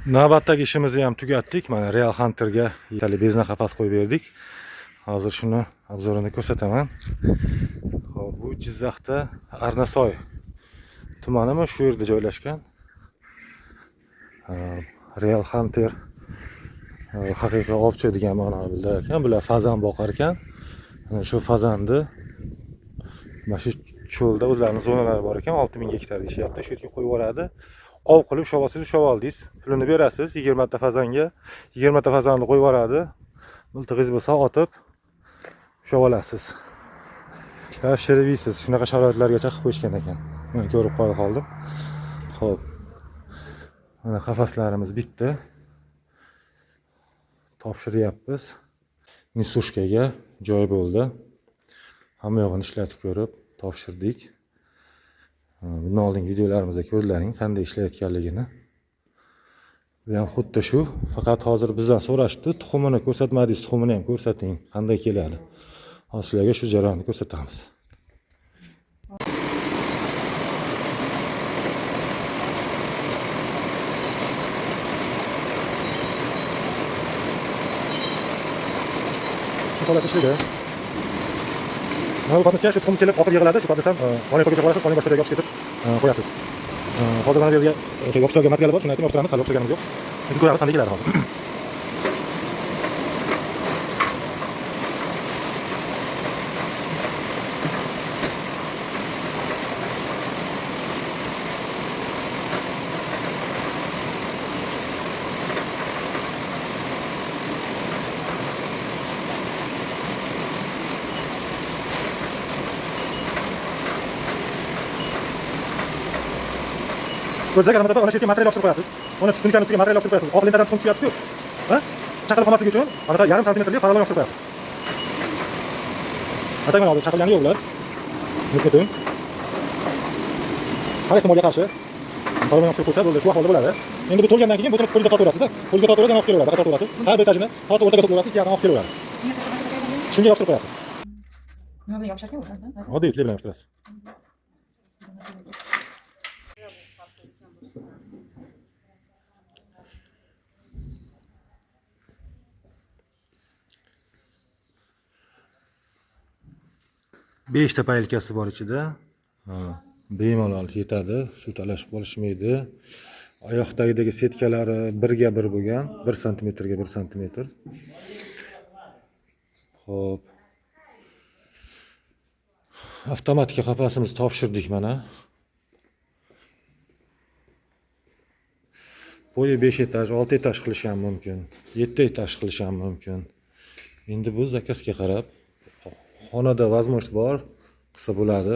Navbatdagi ishimizni ham tugatdik. Mana Real Hunter'ga yetali bezna qafas qo'yib berdik. Hozir shuni obzorini ko'rsataman. Xo'p, bu Jizzaxda Arnasoy tumanimi shu yerda joylashgan. Real Hunter haqiqiy ovchi degan ma'noni bildirar ekan. Bular fazan boqar ekan. Ana shu fazanni mana shu cho'lda o'zlarining zonalari bor ekan, 6000 gektar deyapti. Shu yerga qo'yib yuboradi. Ov qilib shovasiz ushlab oldingiz. Pulini berasiz. 20 ta fazanga 20 ta fazanni qo'yib yuboradi. Miltig'iz bo'lsa otib ushlab olasiz. Tashirib yeysiz. Shunaqa sharoitlargacha qilib qo'yishgan ekan. Men ko'rib qoldim. Xo'p. Mana qafaslarimiz bitdi. Topshiryapmiz. Nisushkaga joy bo'ldi. Hamma yo'g'ini ishlatib ko'rib topshirdik. Bundan oldingi videolarimizda ko'rdilaring qanday ishlayotganligini. Bu ham xuddi shu, faqat hozir bizdan so'rashdi, tuxumini ko'rsatmadingiz, tuxumini ham ko'rsating, qanday keladi. Hozir sizlarga shu jarayonni ko'rsatamiz. Shu holat ishlaydi. Mana bu patnisga shu tuxum kelib oqib yig'iladi, shu patnis ham qonga qo'yib qo'yasiz, qonga boshqa joyga olib ketib qo'yasiz. Hozir mana bu yerga o'sha yopishtirgan material bor, shuni aytib yopishtiramiz, hali yopishtirganimiz yo'q. Endi ko'ramiz qanday keladi hozir. Ko'zak alamada ona shu yerga material yopishtirib qo'yasiz. Ona tutunkan ustiga material yopishtirib qo'yasiz. Oq lentadan tuxum tushyapti-ku. Ha? Chaqilib qolmasligi uchun anaqa 1,5 santimetrli parallel yopishtirib qo'yasiz. Atayman hozir chaqilgani yo'q ular. Nutun. Har ehtimolga qarshi parallel yopishtirib qo'ysa bo'ldi, shu ahvolda bo'ladi. Endi bu to'lgandan keyin bu turib qo'lga tortaverasizda. Qo'lga tortaverasiz, oq kelaveradi, tortaverasiz. Har bir etajini tortib o'rtaga to'laverasiz, ikki yoqdan oq kelaveradi. Shunga yopishtirib qo'yasiz. Nima bilan yopishtirgan o'shanda? Oddiy iplar bilan yopishtirasiz. Beshta paylkasi bor ichida. Bemalol yetadi, suv talashib qolishmaydi. Oyoqdagidagi setkalari 1 ga 1 bo'lgan, 1 santimetrga 1 santimetr. Xo'p. Avtomatika qafasimizni topshirdik mana. Bo'yi 5 etaj, 6 etaj qilish ham mumkin, 7 etaj qilish ham mumkin. Endi bu zakazga qarab xonada возможность bor, qilsa bo'ladi.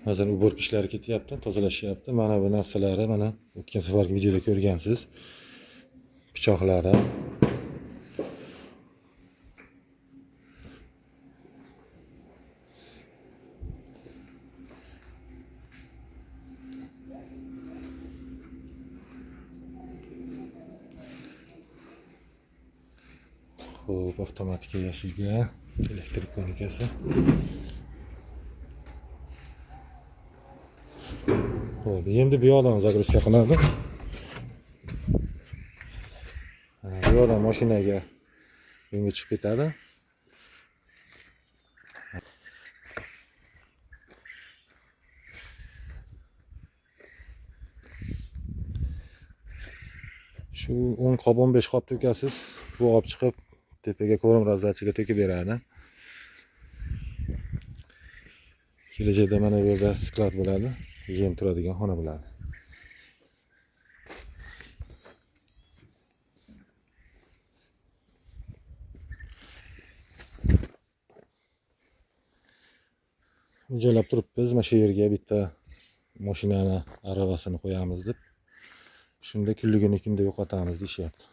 Hozir uborka ishlari ketyapti, tozalashyapti. Mana bu narsalari, mana o'tgan safargi videoda ko'rgansiz. Pichoqlari. Xo'p, avtomatika yashiga, elektrik ko'nikasi. Xo'p, endi bu yoqdan zagruzka qiladi. Bu yoqdan mashinaga bunga chiqib ketadi. Shu 10 qop 15 qop to'kasiz, bu olib chiqib tepaga ko'rim razdachiga to'kib beradi. Kelajakda mana bu yerda sklad bo'ladi, yem turadigan xona bo'ladi. Joylab turibmiz, mana shu yerga bitta mashinani aravasini qo'yamiz deb. Shunda kunligini kunda yo'qotamiz deyishyapti.